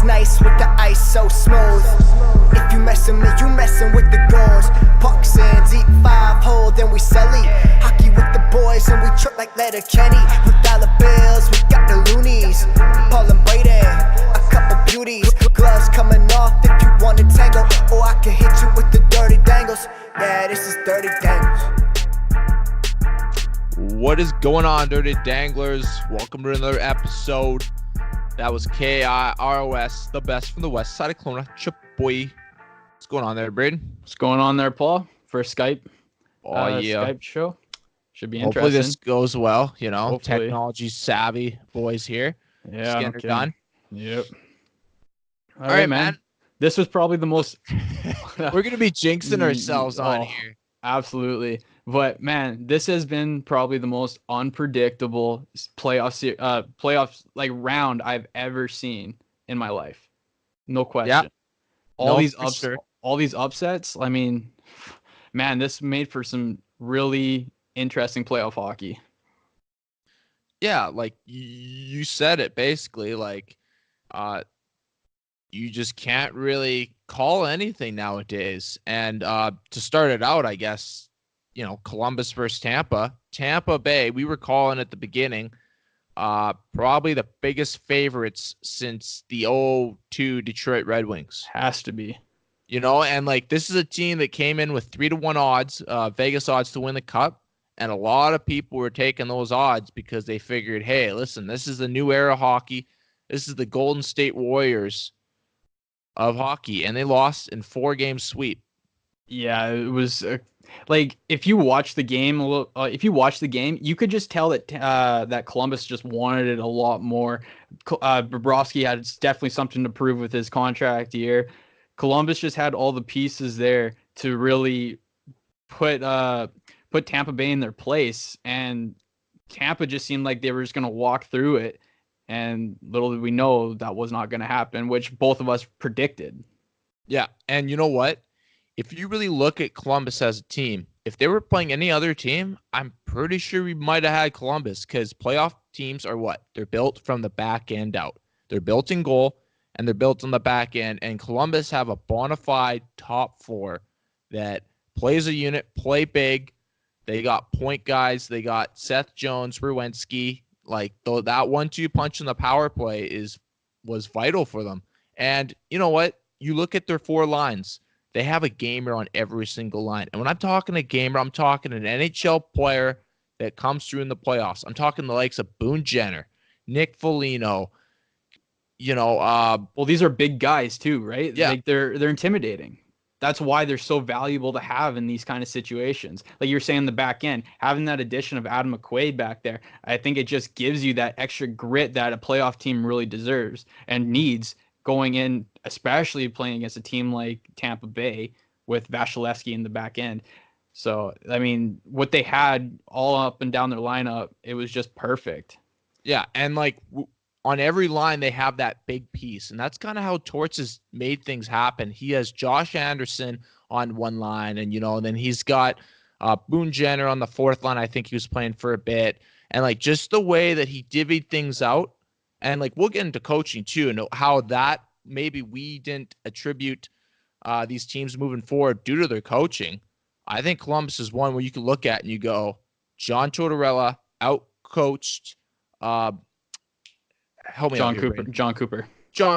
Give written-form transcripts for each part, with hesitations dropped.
nice with the ice so smooth. If you messin' me, you messin' with the goons. Pucks in deep 5-hole, then we selly. Hockey with the boys and we trip like Letter Kenny. With dollar bills, we got the loonies. Paul and Braydon, a couple beauties. Gloves coming off if you want to tangle, or I can hit you with the Dirty Dangles. Yeah, this is Dirty Dangles. What is going on, Dirty Danglers? Welcome to another episode. That was KIROS, the best from the west side of Kelowna. Chaboy. What's going on there, Braydon? What's going on there, Paul? For Skype. Oh, yeah. Skype show. Should be Hopefully interesting. this goes well. You know, Hopefully. Technology savvy boys here. Yeah, just getting it done. Yep. All right, man. This was probably the most... We're going to be jinxing ourselves on here. Absolutely. But, man, this has been probably the most unpredictable playoffs like round I've ever seen in my life. No question. Yeah. All these upsets. I mean, man, this made for some really interesting playoff hockey. Yeah, like you said it basically. Like, you just can't really call anything nowadays. And to start it out, I guess, you know, Columbus versus Tampa Bay, we were calling at the beginning, probably the biggest favorites since the 0-2 Detroit Red Wings. Has to be. You know, and like this is a team that came in with 3-1 odds, Vegas odds to win the cup. And a lot of people were taking those odds because they figured, hey, listen, this is the new era of hockey. This is the Golden State Warriors of hockey. And they lost in 4-game sweep. Yeah, it was like if you watch the game you could just tell that that Columbus just wanted it a lot more. Bobrovsky had definitely something to prove with his contract year. Columbus just had all the pieces there to really put Tampa Bay in their place, and Tampa just seemed like they were just going to walk through it. And little did we know that was not going to happen, which both of us predicted. Yeah, and you know what? If you really look at Columbus as a team, if they were playing any other team, I'm pretty sure we might have had Columbus, because playoff teams are what? They're built from the back end out. They're built in goal, and they're built on the back end. And Columbus have a bona fide top four that plays a unit, play big. They got point guys. They got Seth Jones, Rwinski. Like that 1-2 punch in the power play was vital for them. And you know what? You look at their 4 lines. They have a gamer on every single line. And when I'm talking a gamer, I'm talking an NHL player that comes through in the playoffs. I'm talking the likes of Boone Jenner, Nick Foligno. You know, well, these are big guys too, right? Yeah. Like they're intimidating. That's why they're so valuable to have in these kind of situations. Like you're saying, the back end, having that addition of Adam McQuaid back there, I think it just gives you that extra grit that a playoff team really deserves and needs going in, especially playing against a team like Tampa Bay with Vasilevsky in the back end. So, I mean, what they had all up and down their lineup, it was just perfect. Yeah, and like on every line, they have that big piece. And that's kind of how Torts has made things happen. He has Josh Anderson on one line, and, you know, and then he's got Boone Jenner on the 4th line. I think he was playing for a bit. And, like, just the way that he divvied things out. And, like, we'll get into coaching, too, and how that maybe we didn't attribute these teams moving forward due to their coaching. I think Columbus is one where you can look at and you go, John Tortorella out-coached John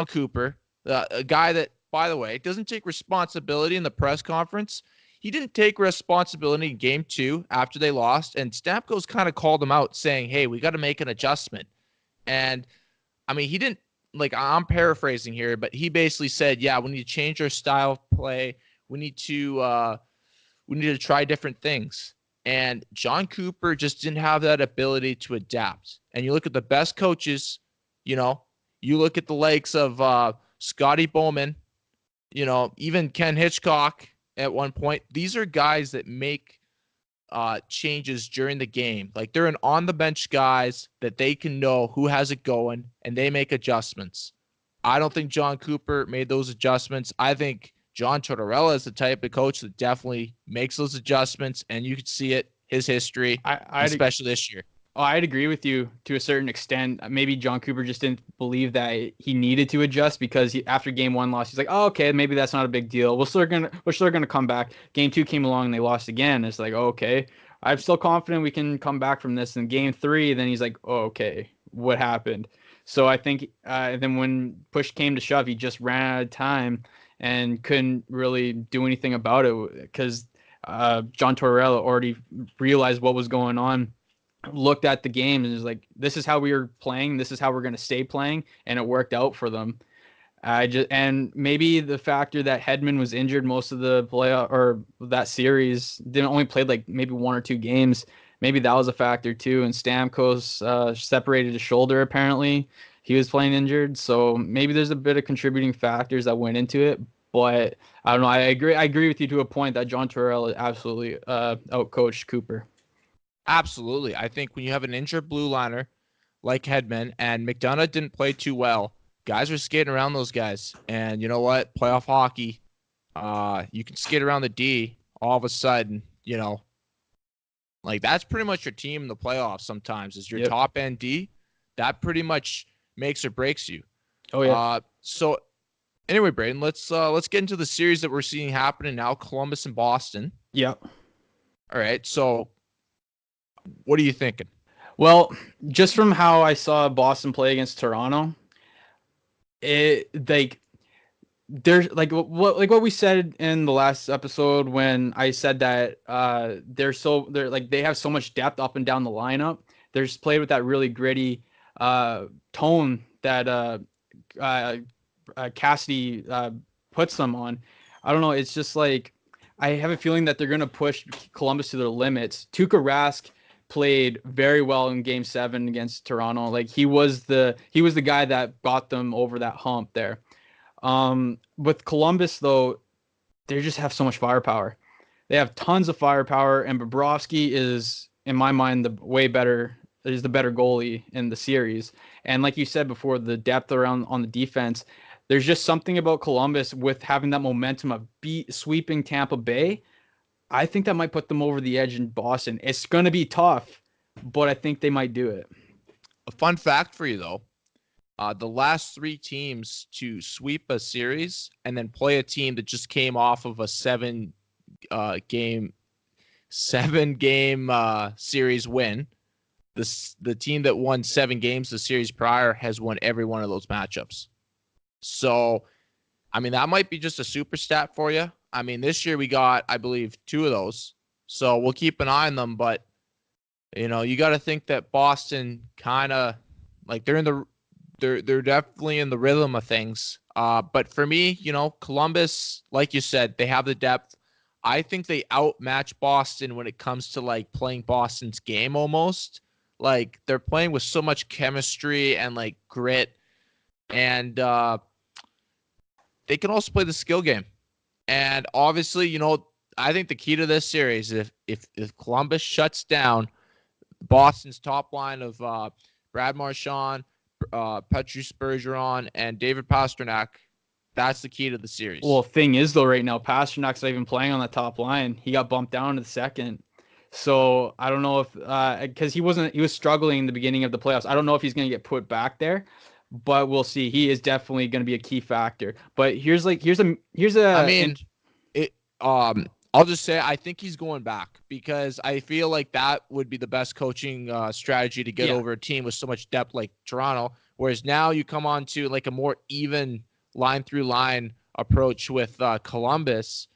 Cooper, a guy that, by the way, doesn't take responsibility in the press conference. He didn't take responsibility in game 2 after they lost, and Stamkos kind of called him out saying, hey, we got to make an adjustment. And, I mean, he didn't, like, I'm paraphrasing here, but he basically said, yeah, we need to change our style of play. We need to try different things. And John Cooper just didn't have that ability to adapt. And you look at the best coaches, you know, you look at the likes of Scotty Bowman, you know, even Ken Hitchcock at one point. These are guys that make changes during the game. Like, they're an on-the-bench guys that they can know who has it going, and they make adjustments. I don't think John Cooper made those adjustments. I think John Tortorella is the type of coach that definitely makes those adjustments, and you can see it, his history, especially this year. Oh, I'd agree with you to a certain extent. Maybe John Cooper just didn't believe that he needed to adjust because after game 1 loss, he's like, oh, okay, maybe that's not a big deal. We're still gonna come back. Game 2 came along and they lost again. It's like, oh, okay, I'm still confident we can come back from this. And game 3, then he's like, oh, okay, what happened? So I think then when push came to shove, he just ran out of time and couldn't really do anything about it because John Tortorella already realized what was going on, looked at the game and was like, this is how we were playing, this is how we're going to stay playing, and it worked out for them. And maybe the factor that Hedman was injured most of the playoff or that series, didn't only played like maybe 1 or 2 games, maybe that was a factor too. And Stamkos separated his shoulder, apparently he was playing injured, so maybe there's a bit of contributing factors that went into it. But I don't know, I agree with you to a point that John Tortorella absolutely outcoached Cooper. Absolutely. I think when you have an injured blue liner like Hedman, and McDonough didn't play too well, guys are skating around those guys. And you know what? Playoff hockey, you can skate around the D all of a sudden, like that's pretty much your team in the playoffs sometimes is your top end D. That pretty much makes or breaks you. Oh, yeah. So anyway, Braydon, let's get into the series that we're seeing happening now, Columbus and Boston. Yeah. All right. So what are you thinking? Well, just from how I saw Boston play against Toronto, there's like what we said in the last episode when I said that they have so much depth up and down the lineup. They're just played with that really gritty tone that Cassidy puts them on. I don't know. It's just like I have a feeling that they're going to push Columbus to their limits. Tuukka Rask played very well in Game 7 against Toronto. Like he was the guy that got them over that hump there. With Columbus though, they just have so much firepower. They have tons of firepower, and Bobrovsky is, in my mind, the better goalie in the series. And like you said before, the depth around on the defense, there's just something about Columbus with having that momentum of sweeping Tampa Bay. I think that might put them over the edge in Boston. It's going to be tough, but I think they might do it. A fun fact for you, though. The last 3 teams to sweep a series and then play a team that just came off of a 7-game series win. The team that won 7 games the series prior has won every one of those matchups. So, I mean, that might be just a super stat for you. I mean, this year we got, I believe, 2 of those. So we'll keep an eye on them. But, you got to think that Boston kind of, like, they're definitely in the rhythm of things. But for me, Columbus, like you said, they have the depth. I think they outmatch Boston when it comes to, like, playing Boston's game almost. Like, they're playing with so much chemistry and, like, grit. And they can also play the skill game. And obviously, I think the key to this series, if Columbus shuts down Boston's top line of Brad Marchand, Petrus Bergeron, and David Pastrnak, that's the key to the series. Well, thing is, though, right now, Pasternak's not even playing on the top line. He got bumped down to the second. So I don't know if because he was struggling in the beginning of the playoffs. I don't know if he's going to get put back there. But we'll see. He is definitely going to be a key factor. But here's a. I mean, I'll just say I think he's going back because I feel like that would be the best coaching strategy to get over a team with so much depth like Toronto. Whereas now you come on to like a more even line through line approach with Columbus.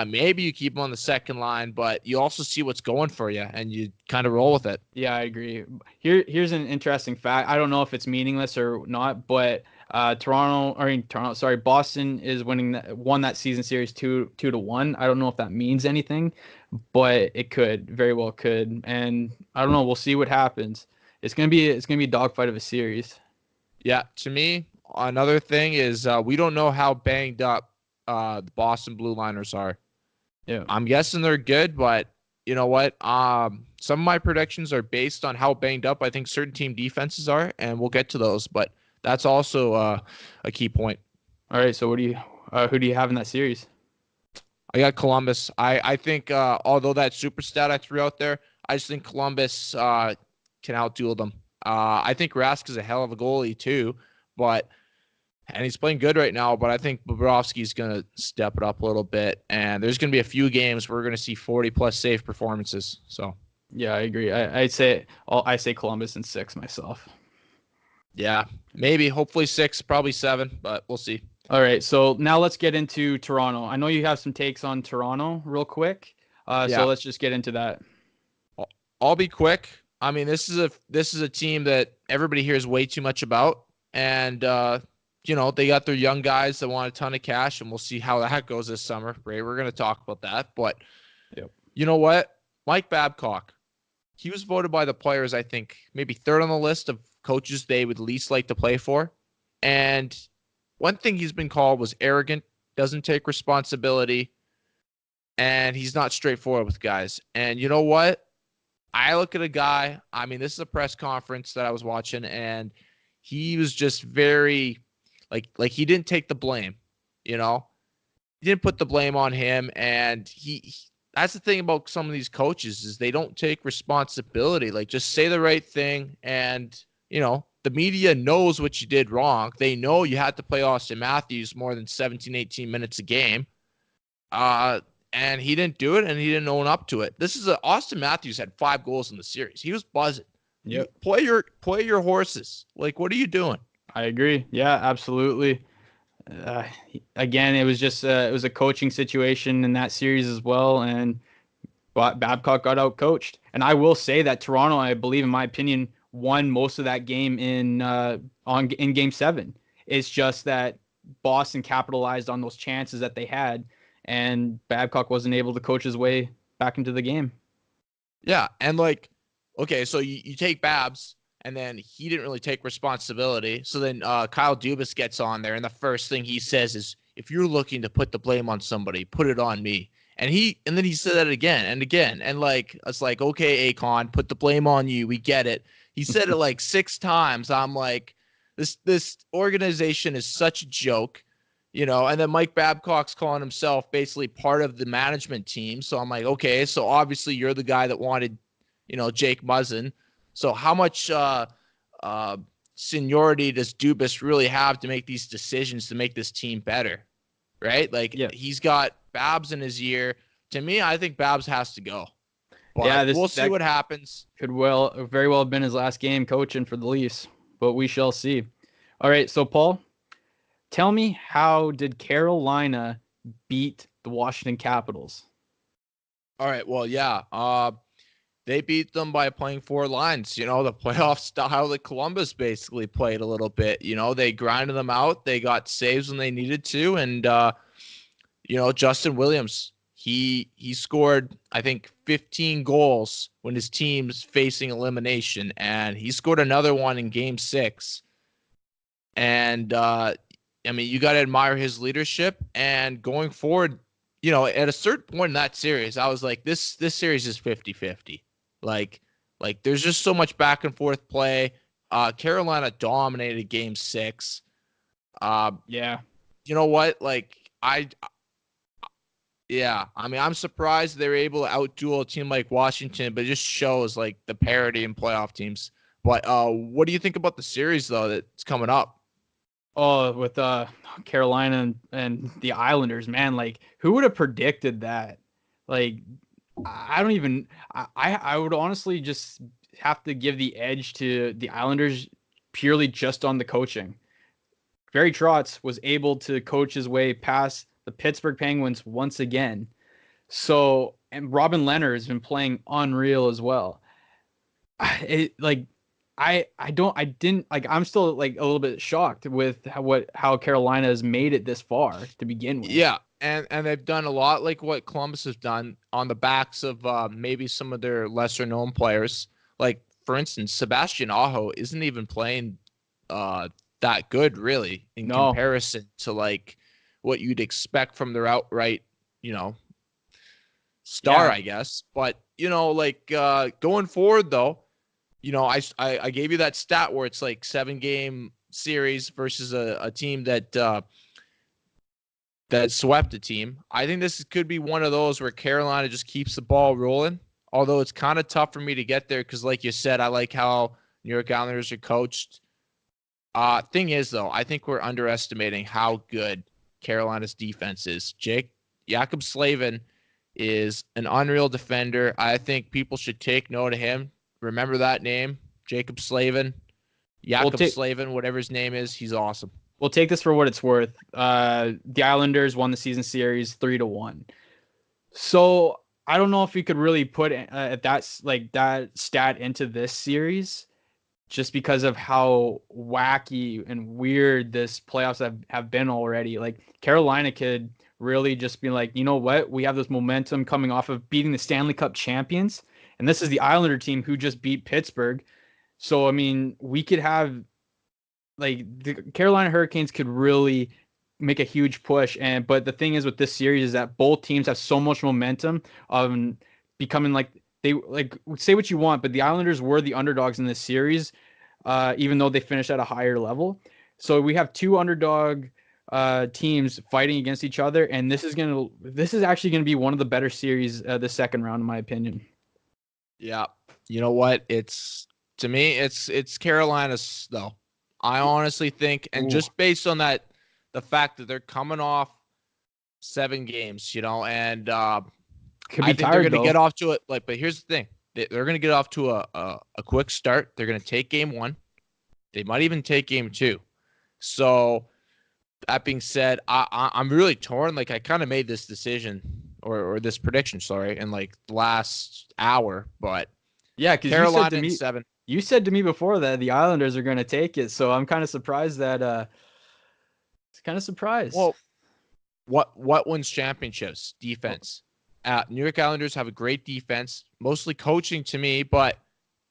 Maybe you keep him on the second line, but you also see what's going for you, and you kind of roll with it. Yeah, I agree. Here's an interesting fact. I don't know if it's meaningless or not, but Boston is won that season series 2-1. I don't know if that means anything, but it very well could. And I don't know. We'll see what happens. It's gonna be a dogfight of a series. Yeah, to me, another thing is we don't know how banged up the Boston Blue Liners are. Yeah, I'm guessing they're good, but you know what? Some of my predictions are based on how banged up I think certain team defenses are, and we'll get to those. But that's also a key point. All right, so who do you have in that series? I got Columbus. I think although that super stat I threw out there, I just think Columbus can outduel them. I think Rask is a hell of a goalie too, and he's playing good right now, but I think Bobrovsky's going to step it up a little bit, and there's going to be a few games where we're going to see 40-plus save performances. So, yeah, I agree. I say Columbus in 6 myself. Yeah, maybe, hopefully 6, probably 7, but we'll see. All right, so now let's get into Toronto. I know you have some takes on Toronto real quick, so let's just get into that. I'll be quick. I mean, this is a team that everybody hears way too much about, and they got their young guys that want a ton of cash, and we'll see how that goes this summer. Ray, we're going to talk about that, but You know what? Mike Babcock, he was voted by the players, I think, maybe 3rd on the list of coaches they would least like to play for, and one thing he's been called was arrogant, doesn't take responsibility, and he's not straightforward with guys. And you know what? I look at a guy, I mean, this is a press conference that I was watching, and he was just very, like he didn't take the blame, He didn't put the blame on him, and that's the thing about some of these coaches is they don't take responsibility. Like, just say the right thing, and, the media knows what you did wrong. They know you had to play Austin Matthews more than 17, 18 minutes a game. And he didn't do it, and he didn't own up to it. Austin Matthews had 5 goals in the series. He was buzzing. Yep. Play your horses. Like, what are you doing? I agree. Yeah, absolutely. Again, it was just it was a coaching situation in that series as well, and Babcock got out coached. And I will say that Toronto, I believe, in my opinion, won most of that game in Game 7. It's just that Boston capitalized on those chances that they had, and Babcock wasn't able to coach his way back into the game. Yeah, and okay, so you take Babs, and then he didn't really take responsibility. So then Kyle Dubas gets on there, and the first thing he says is, if you're looking to put the blame on somebody, put it on me. And then he said that again and again. And it's like, okay, Akon, put the blame on you. We get it. He said it 6 times. I'm like, this organization is such a joke, and then Mike Babcock's calling himself basically part of the management team. So I'm like, okay, so obviously you're the guy that wanted, Jake Muzzin. So how much seniority does Dubas really have to make these decisions to make this team better? Right? He's got Babs in his year. To me, I think Babs has to go. But we'll see what happens. Could very well have been his last game coaching for the Leafs, but we shall see. All right, so Paul, tell me, how did Carolina beat the Washington Capitals? All right, well, yeah. They beat them by playing 4 lines, the playoff style that Columbus basically played a little bit. They grinded them out. They got saves when they needed to. And, Justin Williams, he scored, I think, 15 goals when his team's facing elimination. And he scored another one in Game 6. And, you got to admire his leadership. And going forward, at a certain point in that series, I was like, this series is 50-50. Like there's just so much back and forth play. Carolina dominated Game 6. Yeah. You know what? I'm surprised they were able to outduel a team like Washington, but it just shows the parity in playoff teams. But what do you think about the series though that's coming up? Oh, with Carolina and the Islanders, man, who would have predicted that? I don't even. I would honestly just have to give the edge to the Islanders purely just on the coaching. Barry Trotz was able to coach his way past the Pittsburgh Penguins once again. So, and Robin Leonard has been playing unreal as well. I'm still a little bit shocked with how Carolina has made it this far to begin with. Yeah. And they've done a lot like what Columbus has done on the backs of maybe some of their lesser known players. For instance, Sebastian Aho isn't even playing that good really in comparison to what you'd expect from their outright, star, I guess. But, going forward though, I gave you that stat where it's 7-game series versus a team that swept a team. I think this could be one of those where Carolina just keeps the ball rolling although it's kind of tough for me to get there because, like you said, I like how New York Islanders are coached. Thing is, though, I think we're underestimating how good Carolina's defense is. Jacob Slavin is an unreal defender. I think people should take note of him. Remember that name, Jacob Slavin. Slavin, whatever his name is, he's awesome. We'll take this for what it's worth. The Islanders won the season series 3-1. So I don't know if you could really put that stat into this series, just because of how wacky and weird this playoffs have been already. Like, Carolina could really just be like, you know what? We have this momentum coming off of beating the Stanley Cup champions, and this is the Islander team who just beat Pittsburgh. So, I mean, we could have, like, the Carolina Hurricanes could really make a huge push. But the thing is with this series is that both teams have so much momentum of becoming say what you want, but the Islanders were the underdogs in this series, even though they finished at a higher level. So we have two underdog teams fighting against each other, and this is actually gonna be one of the better series the second round, in my opinion. Yeah, you know what? To me, it's Carolina's though. I honestly think, and just based on that, the fact that they're coming off 7 games, and I think they're going to get off to it. But here's the thing: they're going to get off to a quick start. They're going to take game 1. They might even take game 2. So that being said, I'm really torn. Like, I kind of made this decision or this prediction, in like the last hour, but yeah, because Carolina in 7. You said to me before that the Islanders are going to take it, so I'm kind of surprised that. Well, what wins championships? Defense. New York Islanders have a great defense, mostly coaching to me, but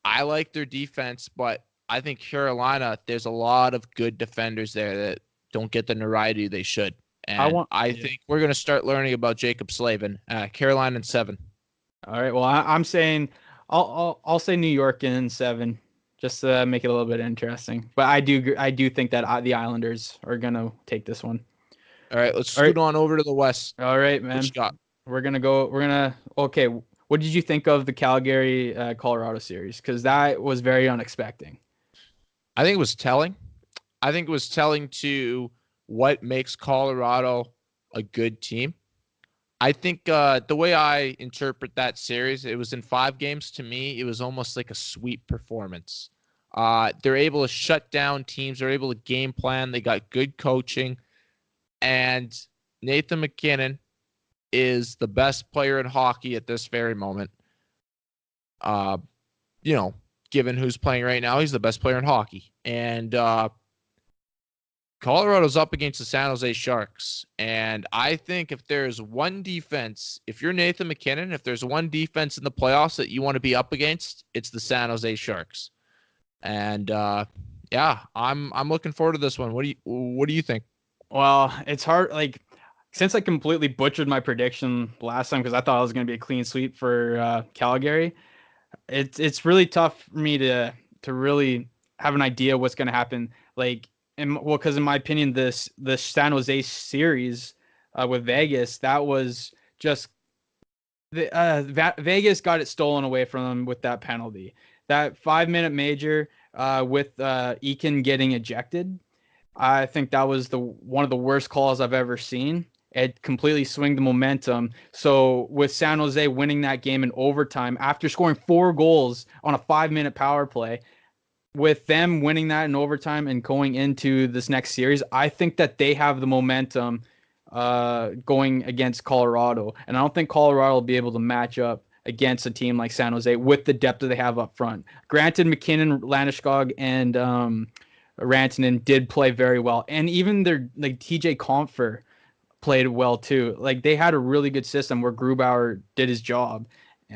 I like their defense. But I think Carolina, there's a lot of good defenders there that don't get the notoriety they should. And I think we're going to start learning about Jacob Slavin. Carolina in 7. All right. Well, I'm saying I'll say New York in 7, just to make it a little bit interesting. But I do think that the Islanders are gonna take this one. All right, let's scoot on over to the West. All right, man. Okay. What did you think of the Calgary Colorado series? Because that was very unexpected. I think it was telling. I think it was telling to what makes Colorado a good team. I think the way I interpret that series, it was in 5 games. To me, it was almost like a sweep performance. They're able to shut down teams. They're able to game plan. They got good coaching. And Nathan MacKinnon is the best player in hockey at this very moment. Given who's playing right now, he's the best player in hockey. And Colorado's up against the San Jose Sharks. And I think if there's one defense, if you're Nathan MacKinnon, if there's one defense in the playoffs that you want to be up against, it's the San Jose Sharks. And I'm looking forward to this one. What do you think? Well, it's hard. Like, since I completely butchered my prediction last time because I thought it was going to be a clean sweep for Calgary, it's really tough for me to really have an idea what's going to happen. Like, because in my opinion, the San Jose series with Vegas, that was just Vegas got it stolen away from them with that penalty. That 5-minute major with Eakin getting ejected, I think that was one of the worst calls I've ever seen. It completely swung the momentum. So with San Jose winning that game in overtime after scoring 4 goals on a 5-minute power play, with them winning that in overtime and going into this next series, I think that they have the momentum going against Colorado. And I don't think Colorado will be able to match up against a team like San Jose with the depth that they have up front. Granted, McKinnon, Landeskog, and Rantanen did play very well. And even their TJ Compher played well too. Like, they had a really good system where Grubauer did his job.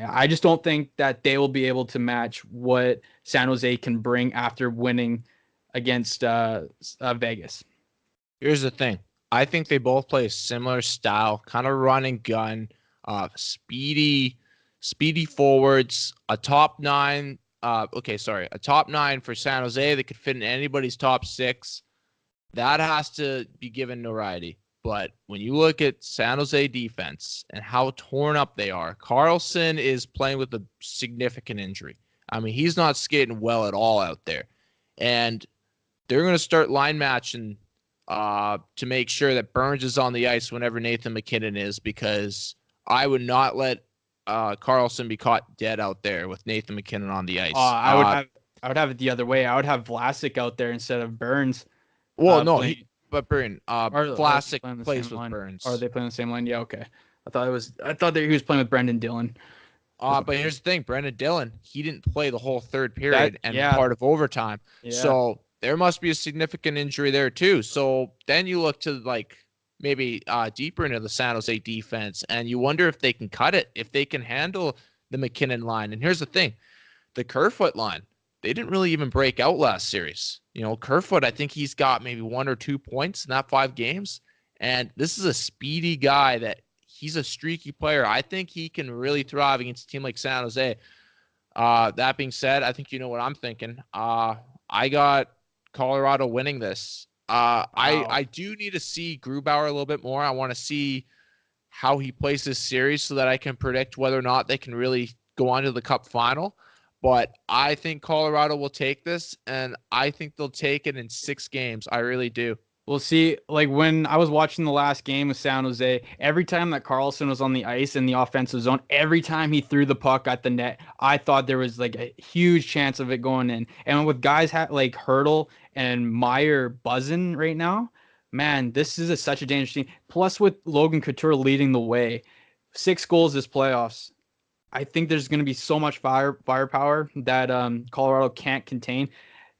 I just don't think that they will be able to match what San Jose can bring after winning against Vegas. Here's the thing. I think they both play a similar style, kind of run and gun, speedy forwards, a top 9 for San Jose that could fit in anybody's top 6. That has to be given notoriety. But when you look at San Jose defense and how torn up they are, Carlson is playing with a significant injury. I mean, he's not skating well at all out there. And they're going to start line matching to make sure that Burns is on the ice whenever Nathan MacKinnon is, because I would not let Carlson be caught dead out there with Nathan MacKinnon on the ice. I would have it the other way. I would have Vlasic out there instead of Burns. Well, no, playing, but Burn Vlasic plays with line? Burns. Are they playing the same line? Yeah, okay. I thought that he was playing with Brendan Dillon. But here's the thing, Brendan Dillon, he didn't play the whole third period part of overtime. Yeah. So there must be a significant injury there too. So then you look to like maybe deeper into the San Jose defense, and you wonder if they can cut it, if they can handle the MacKinnon line. And here's the thing, the Kerfoot line, they didn't really even break out last series. You know, Kerfoot, I think he's got maybe 1 or 2 points in that 5 games. And this is a speedy guy that he's a streaky player. I think he can really thrive against a team like San Jose. That being said, I think you know what I'm thinking. I got Colorado winning this. Wow. I do need to see Grubauer a little bit more. I want to see how he plays this series so that I can predict whether or not they can really go on to the Cup final. But I think Colorado will take this, and I think they'll take it in 6 games. I really do. We'll see. Like when I was watching the last game with San Jose, every time that Carlson was on the ice in the offensive zone, every time he threw the puck at the net, I thought there was like a huge chance of it going in. And with guys like Hurdle and Meyer buzzing right now, man, this is such a dangerous team. Plus with Logan Couture leading the way, 6 goals this playoffs. I think there's going to be so much firepower that Colorado can't contain.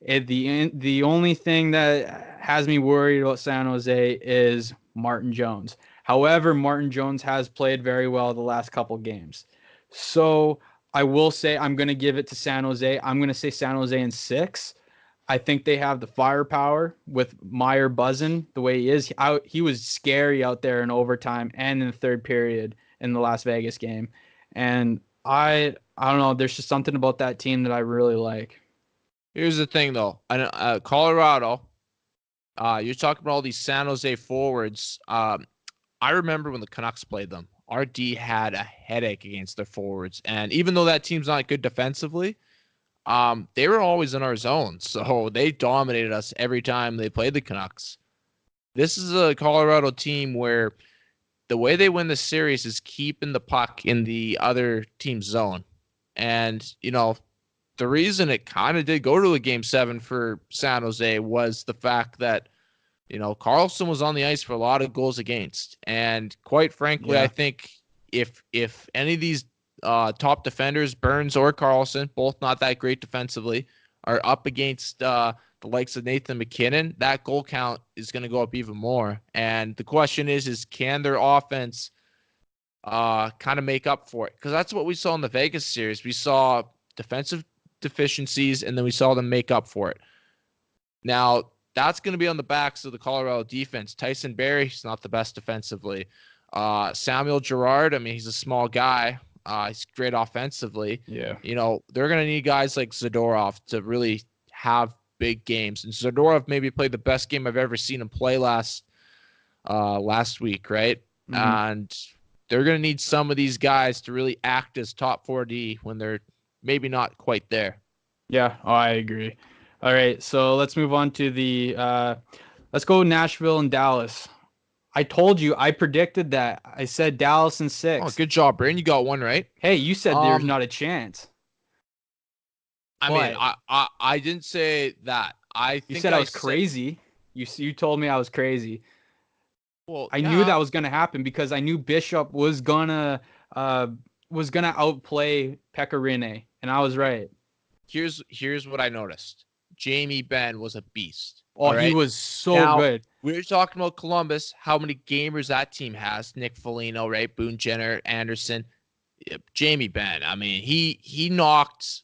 The only thing that has me worried about San Jose is Martin Jones. However, Martin Jones has played very well the last couple games. So I will say I'm going to give it to San Jose. I'm going to say San Jose in 6. I think they have the firepower with Meyer buzzing the way he is. He was scary out there in overtime and in the third period in the Las Vegas game. And I don't know. There's just something about that team that I really like. Here's the thing, though. Colorado, you're talking about all these San Jose forwards. I remember when the Canucks played them. Our D had a headache against their forwards. And even though that team's not good defensively, they were always in our zone. So they dominated us every time they played the Canucks. This is a Colorado team where the way they win the series is keeping the puck in the other team's zone. And, you know, the reason it kind of did go to a game 7 for San Jose was the fact that, you know, Carlson was on the ice for a lot of goals against. And quite frankly, I think if any of these top defenders, Burns or Carlson, both not that great defensively, are up against the likes of Nathan MacKinnon, that goal count is going to go up even more. And the question is can their offense kind of make up for it? Because that's what we saw in the Vegas series. We saw defensive deficiencies, and then we saw them make up for it. Now, that's going to be on the backs of the Colorado defense. Tyson Barrie, he's not the best defensively. Samuel Girard, I mean, he's a small guy. He's great offensively. Yeah. You know, they're going to need guys like Zadorov to really have big games. And Zadorov maybe played the best game I've ever seen him play last week, right? Mm-hmm. And they're going to need some of these guys to really act as top 4D when they're maybe not quite there. Yeah, I agree. All right, so let's move on to let's go Nashville and Dallas. I told you, I predicted that. I said Dallas in 6. Oh, good job, Brain. You got one right. Hey, you said there's not a chance. I mean, I didn't say that. You said I was crazy. You told me I was crazy. Well, I knew that was gonna happen because I knew Bishop was gonna outplay Pekka Rinne, and I was right. Here's what I noticed. Jamie Benn was a beast. Oh, right? He was so good. We were talking about Columbus, how many gamers that team has. Nick Foligno, right? Boone Jenner, Anderson, Jamie Benn. I mean, he knocked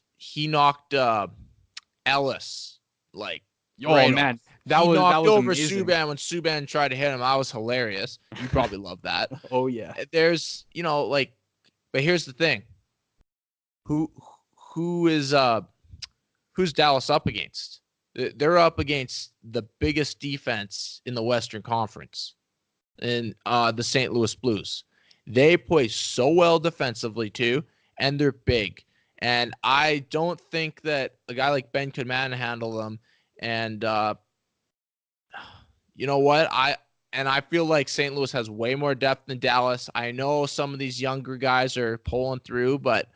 Ellis like. Oh right man, that was over amazing. Subban when Subban tried to hit him. That was hilarious. You probably love that. Oh yeah. There's but here's the thing. Who's Dallas up against? They're up against the biggest defense in the Western Conference. in the St. Louis Blues. They play so well defensively too, and they're big. And I don't think that a guy like Ben could manhandle them. And you know what? I feel like St. Louis has way more depth than Dallas. I know some of these younger guys are pulling through, but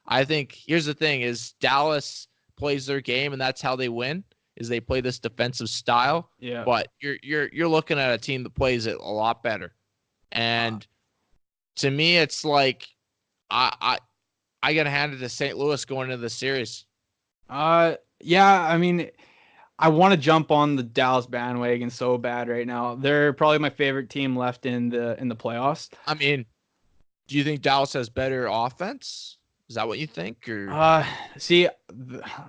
I think here's the thing: is Dallas plays their game, and that's how they win. Is they play this defensive style. Yeah. But you're looking at a team that plays it a lot better, and to me, it's like I gotta hand it to St. Louis going into the series. Yeah. I mean, I want to jump on the Dallas bandwagon so bad right now. They're probably my favorite team left in the playoffs. I mean, do you think Dallas has better offense? Is that what you think? Or See,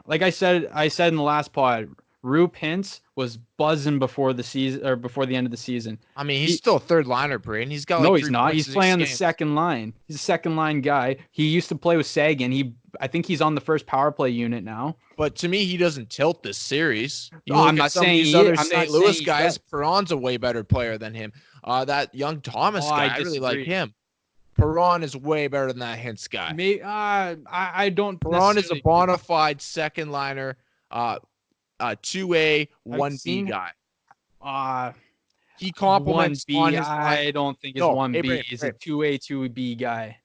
like I said in the last pod, Rube Hintz was buzzing before the season or before the end of the season. I mean, he's still a third liner, Braden. He's got no, like he's 3 not. points He's in playing on the 6 games. second line. He's a second line guy. He used to play with Sagan. I think he's on the first power play unit now. But to me, he doesn't tilt this series. You Oh, look I'm at not some of saying these he- other I'm not St. saying Louis he's guys. bad. Perron's a way better player than him. That young Thomas Oh, guy, I I really like disagree. him. Perron is way better than that Hintz guy. I don't. Perron is a necessarily- bona fide second liner, 2A, 1B seen- guy. Uh, He complements 1B. on his I line. don't think it's No, 1B. Abraham, He's a 2A, 2B guy.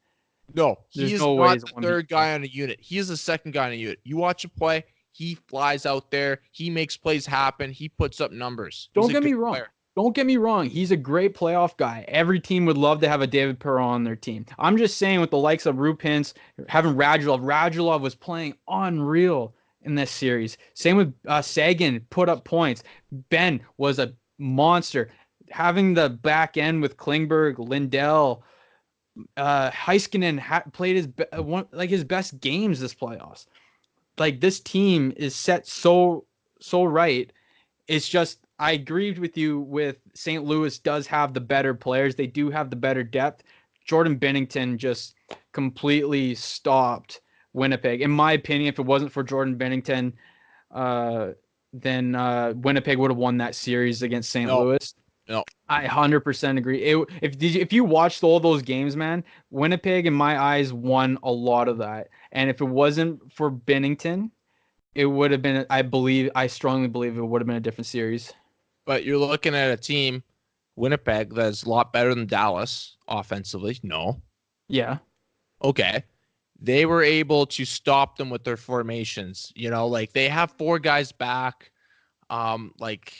No, There's he's no way not he's a the 1B third player. guy on a unit. He is the second guy on a unit. You watch him play, he flies out there. He makes plays happen. He puts up numbers. He's Don't a get me good wrong. player. Don't get me wrong. He's a great playoff guy. Every team would love to have a David Perron on their team. I'm just saying with the likes of Rube Hintz, having Radulov. Radulov was playing unreal in this series. Same with Sagan, put up points. Ben was a monster. Having the back end with Klingberg, Lindell, Heiskanen played his best games this playoffs. Like this team is set so right. It's just I agreed with you with St. Louis does have the better players. They do have the better depth. Jordan Binnington just completely stopped Winnipeg. In my opinion, if it wasn't for Jordan Binnington, then Winnipeg would have won that series against St. Louis. No. I 100% agree. If you watched all those games, man, Winnipeg, in my eyes, won a lot of that. And if it wasn't for Binnington, it would have been, I strongly believe it would have been a different series. But you're looking at a team, Winnipeg, that's a lot better than Dallas offensively. No. Yeah. Okay. They were able to stop them with their formations. You know, like they have 4 guys back. Like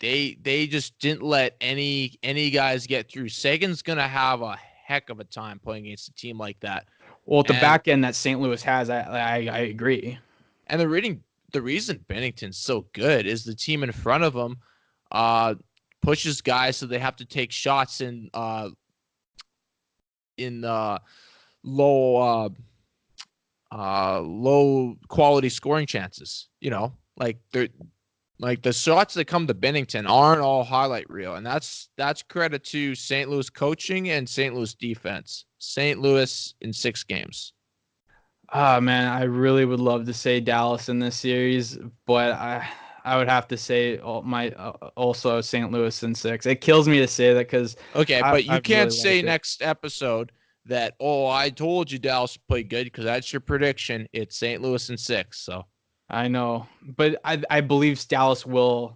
they just didn't let any guys get through. Sagan's gonna have a heck of a time playing against a team like that. Well, the back end that St. Louis has, I agree. And the reason Bennington's so good is the team in front of him pushes guys so they have to take shots in low quality scoring chances. You know, like the shots that come to Bennington aren't all highlight reel, and that's credit to St. Louis coaching and St. Louis defense. St. Louis in 6 games. Man, I really would love to say Dallas in this series, but I would have to say also St. Louis in 6. It kills me to say that because but you can't really say like it. next episode that I told you Dallas played good because that's your prediction. It's St. Louis in 6. So I know, but I believe Dallas will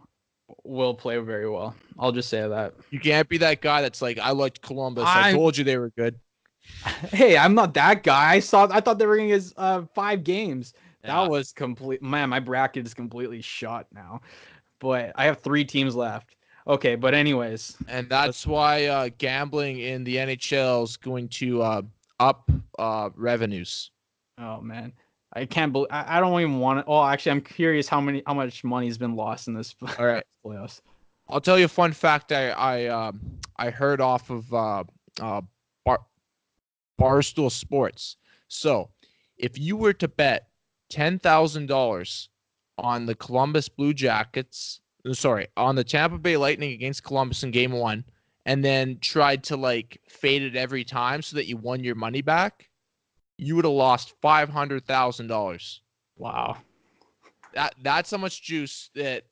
play very well. I'll just say that. you can't be that guy that's like, I liked Columbus. I I'm- told you they were good. Hey, I'm not that guy. I thought they were going to get 5 games. Yeah. That was complete. Man, my bracket is completely shot now. But I have 3 teams left. Okay, but anyways, And that's why gambling in the NHL is going to up revenues. oh man, I can't believe I don't even want to. Oh, actually, I'm curious how much money has been lost in this All right. playoffs. I'll tell you a fun fact I heard off of Barstool Sports. So, if you were to bet $10,000 on the Columbus Blue Jackets, on the Tampa Bay Lightning against Columbus in Game 1, and then tried to like fade it every time so that you won your money back, you would have lost $500,000. Wow. That's how much juice that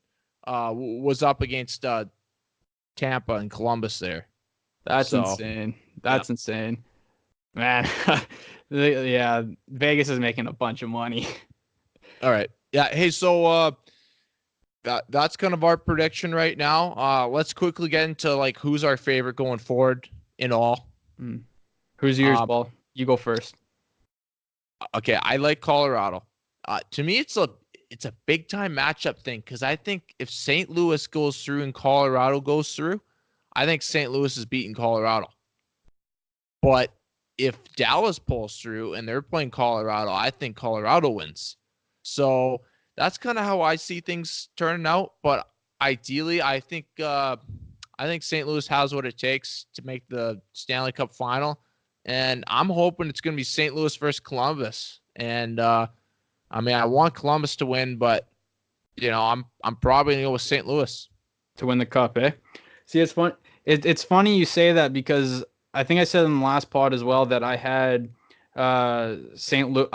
was up against Tampa and Columbus there. That's So, insane. That's insane. Man, yeah, Vegas is making a bunch of money. all right. Yeah. Hey, so that's kind of our prediction right now. Let's quickly get into like who's our favorite going forward in all. Who's yours, Paul? You go first. Okay, I like Colorado. To me, it's a big time matchup thing because I think if St. Louis goes through and Colorado goes through, I think St. Louis is beating Colorado. But if Dallas pulls through and they're playing Colorado, I think Colorado wins. So that's kind of how I see things turning out. But ideally, I think St. Louis has what it takes to make the Stanley Cup final. And I'm hoping it's going to be St. Louis versus Columbus. And I want Columbus to win, but I'm probably going to go with St. Louis to win the cup, eh? See, it's fun. It's funny you say that because I think I said in the last pod as well that I had St. Louis.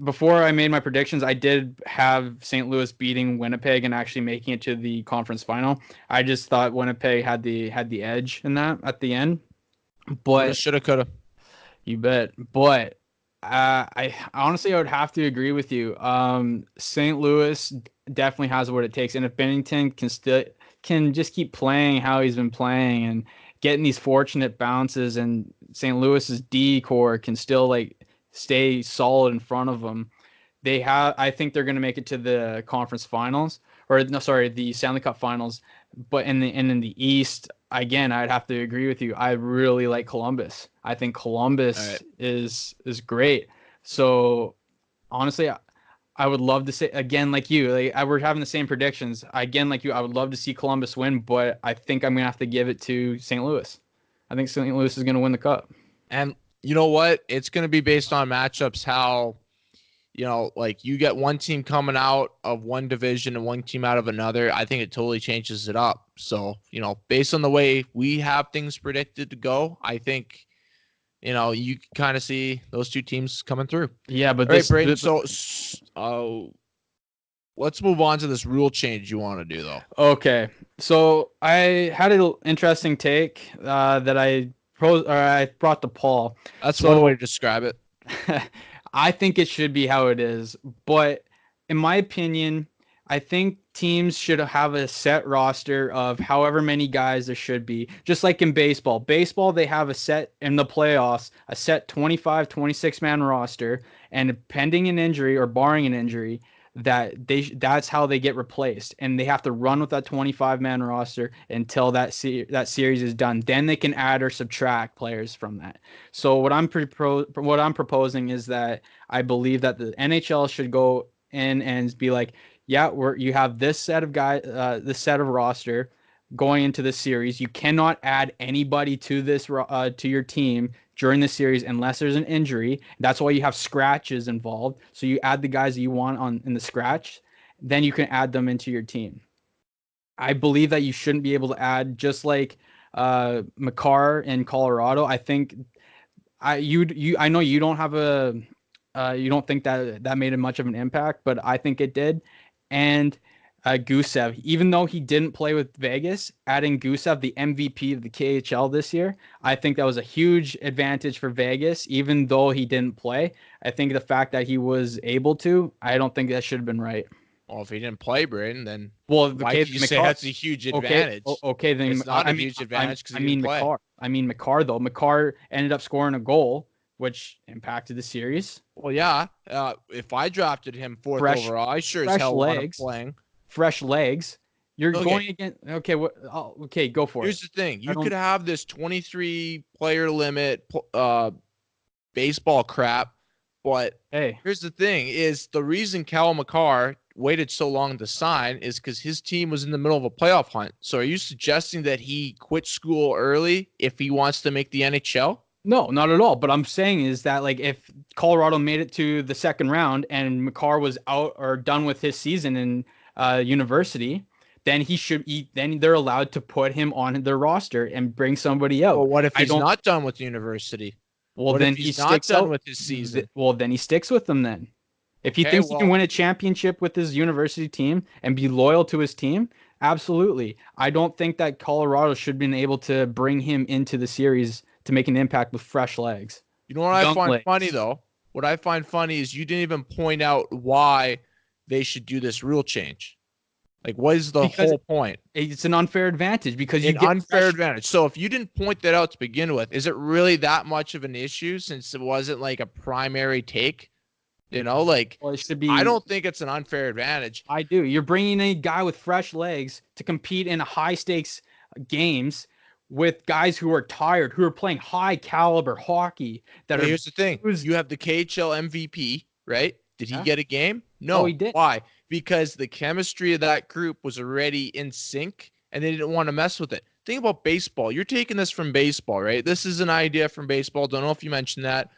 Before I made my predictions, I did have St. Louis beating Winnipeg and actually making it to the conference final. I just thought Winnipeg had the edge in that at the end. But shoulda, coulda. You bet. But I honestly would have to agree with you. St. Louis definitely has what it takes, and if Bennington can just keep playing how he's been playing and getting these fortunate bounces, and St. Louis's D core can still like stay solid in front of them, I think they're going to make it to the conference finals, the Stanley Cup finals. But in the East, again, I'd have to agree with you. I really like Columbus. I think Columbus is great. So honestly, I would love to say again, like you, we're having the same predictions. Again, like you, I would love to see Columbus win, but I think I'm gonna have to give it to St. Louis. I think St. Louis is gonna win the cup. And you know what? It's gonna be based on matchups. How like you get one team coming out of one division and one team out of another. I think it totally changes it up. So based on the way we have things predicted to go, I think you can kind of see those two teams coming through. Yeah, but Braydon, so let's move on to this rule change you want to do, though. Okay, so I had an interesting take that I brought to Paul. That's one way to describe it. I think it should be how it is, but in my opinion, I think teams should have a set roster of however many guys there should be. Just like in baseball. Baseball, they have a set in the playoffs, a set 25, 26-man roster, and pending an injury or barring an injury, that's how they get replaced. And they have to run with that 25-man roster until that series is done. Then they can add or subtract players from that. So what I'm proposing is that I believe that the NHL should go in and be like, yeah, you have this set of guys, this set of roster going into this series. You cannot add anybody to this to your team during the series unless there's an injury. That's why you have scratches involved. So you add the guys that you want in the scratch, then you can add them into your team. I believe that you shouldn't be able to add, just like Makar in Colorado. I think I know you don't have you don't think that made much of an impact, but I think it did. And Gusev, even though he didn't play with Vegas, adding Gusev, the MVP of the KHL this year, I think that was a huge advantage for Vegas, even though he didn't play. I think the fact that he was able to, I don't think that should have been right. Well, if he didn't play, Braydon, then why did you say that's a huge advantage? Okay, then it's not a huge advantage because he didn't play. Makar, though. Makar ended up scoring a goal, which impacted the series. Well, yeah. If I drafted him fourth overall, I sure as hell want him playing. Fresh legs. You're going against. Okay, okay, go for it. Here's the thing: you could have this 23-player limit baseball crap, but here's the thing: is the reason Cal Makar waited so long to sign is because his team was in the middle of a playoff hunt. So, are you suggesting that he quit school early if he wants to make the NHL? No, not at all. But I'm saying is that, like, if Colorado made it to the second round and Makar was out or done with his season in university, then then they're allowed to put him on their roster and bring somebody out. Well, what if he's not done with university? Well, then he's not done with his season. Well, then he sticks with them then. If he thinks he can win a championship with his university team and be loyal to his team, Absolutely. I don't think that Colorado should have been able to bring him into the series to make an impact with fresh legs. You know what I Young find legs. funny, though? What I find funny is you didn't even point out why they should do this rule change. Like, what is the Because whole point? it's an unfair advantage because you An get unfair fresh. advantage. So if you didn't point that out to begin with, is it really that much of an issue since it wasn't like a primary take? Like, Well, it should be. I don't think it's an unfair advantage. I do. You're bringing a guy with fresh legs to compete in high stakes games with guys who are tired, who are playing high caliber hockey. But here's the thing: you have the KHL MVP, right? Did he get a game? No. Oh, he did. Why? Because the chemistry of that group was already in sync, and they didn't want to mess with it. Think about baseball. You're taking this from baseball, right? This is an idea from baseball. Don't know if you mentioned that.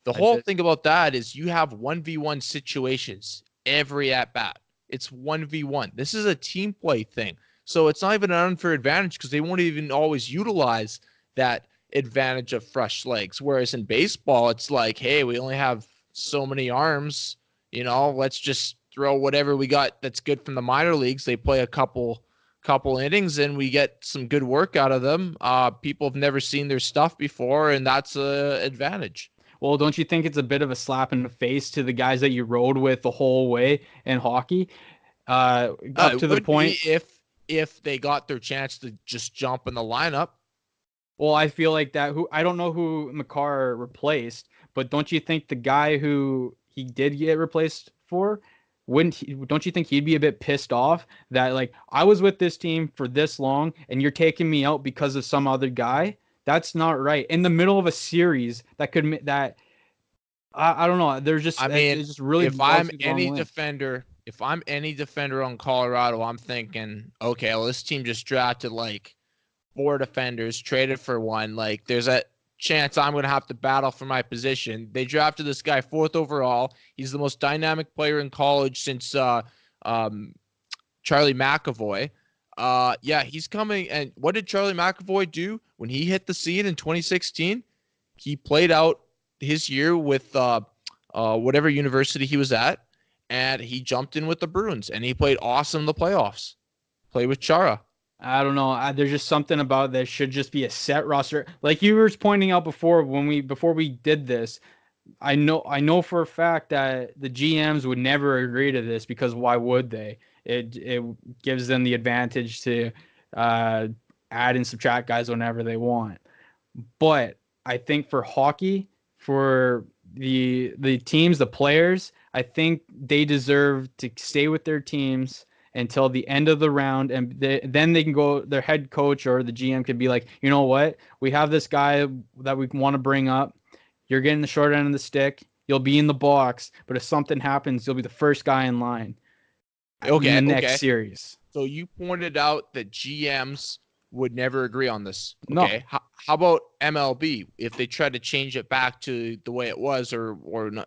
The whole thing about that is you have 1v1 situations every at bat. It's 1v1. This is a team play thing. So it's not even an unfair advantage because they won't even always utilize that advantage of fresh legs. Whereas in baseball, it's like, hey, we only have so many arms. Let's just throw whatever we got that's good from the minor leagues. They play a couple innings and we get some good work out of them. People have never seen their stuff before, and that's an advantage. Well, don't you think it's a bit of a slap in the face to the guys that you rode with the whole way in hockey? Up to the point if they got their chance to just jump in the lineup. Well, I feel like that. I don't know who Makar replaced, but don't you think the guy who he did get replaced for, don't you think he'd be a bit pissed off that, like, I was with this team for this long and you're taking me out because of some other guy? That's not right. In the middle of a series I don't know. There's just, it's just really. If I'm any defender on Colorado, I'm thinking, okay, well, this team just drafted like 4 defenders, traded for 1. Like, there's a chance I'm going to have to battle for my position. They drafted this guy 4th overall. He's the most dynamic player in college since Charlie McAvoy. He's coming. And what did Charlie McAvoy do when he hit the scene in 2016? He played out his year with whatever university he was at, and he jumped in with the Bruins, and he played awesome in the playoffs. Played with Chara. I don't know. There's just something about that should just be a set roster. Like you were pointing out before we did this, I know for a fact that the GMs would never agree to this because why would they? It gives them the advantage to add and subtract guys whenever they want. But I think for hockey, for the teams, the players, I think they deserve to stay with their teams until the end of the round, and then they can go. Their head coach or the GM could be like, you know what, we have this guy that we want to bring up. You're getting the short end of the stick. You'll be in the box, but if something happens, you'll be the first guy in line. Okay. In the next series. So you pointed out that GMs would never agree on this. No. Okay. How about MLB? If they tried to change it back to the way it was, or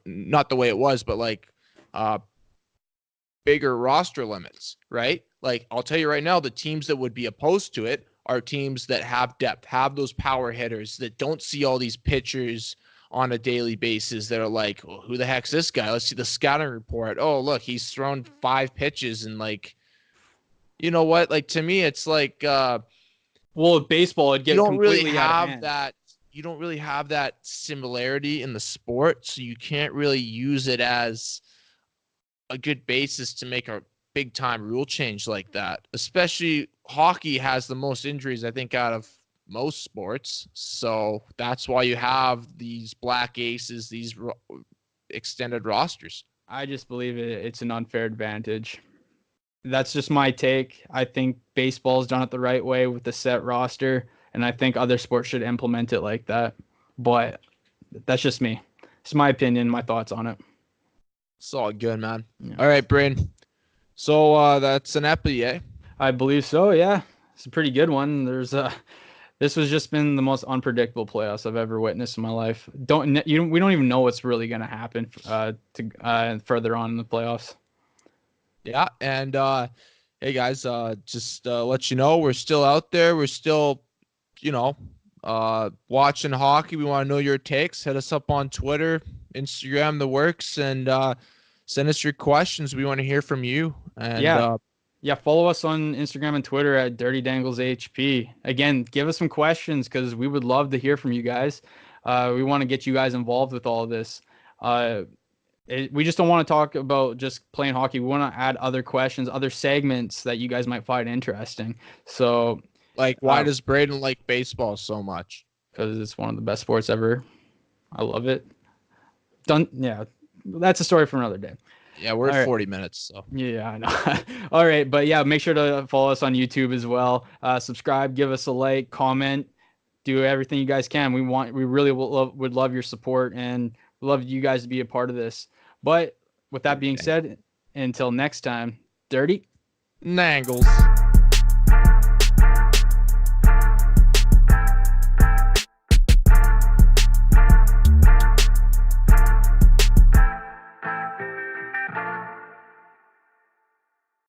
not the way it was, but like bigger roster limits, right? Like, I'll tell you right now, the teams that would be opposed to it are teams that have depth, have those power hitters that don't see all these pitchers on a daily basis that are like, well, who the heck's this guy? Let's see the scouting report. Oh, look, he's thrown 5 pitches and, like, you know what? Like, to me, it's like, well, with baseball, it'd get completely out of hand. You don't really have that similarity in the sport, so you can't really use it as a good basis to make a big time rule change like that. Especially hockey has the most injuries, I think, out of most sports. So that's why you have these black aces, these extended rosters. I just believe it's an unfair advantage. That's just my take. I think baseball's done it the right way with the set roster, and I think other sports should implement it like that. But that's just me. It's my opinion, my thoughts on it. It's all good, man. Yeah. All right, Braydon. So that's an epi, eh? I believe so, yeah. It's a pretty good one. This has just been the most unpredictable playoffs I've ever witnessed in my life. We don't even know what's really going to happen further on in the playoffs. Yeah, and hey guys, just let you know we're still out there. We're still, watching hockey. We want to know your takes. Hit us up on Twitter, Instagram, the works, and send us your questions. We want to hear from you. And Yeah, follow us on Instagram and Twitter at Dirty Dangles HP. Again, give us some questions because we would love to hear from you guys. We want to get you guys involved with all of this. We just don't want to talk about just playing hockey. We want to add other questions, other segments that you guys might find interesting. So, Like, why does Braydon like baseball so much? Because it's one of the best sports ever. I love it. Yeah, that's a story for another day. Yeah, we're at 40 minutes. So yeah, I know. All right, but yeah, make sure to follow us on YouTube as well. Subscribe, give us a like, comment, do everything you guys can. We really would love your support and love you guys to be a part of this. But with that being said, until next time, Dirty Dangles.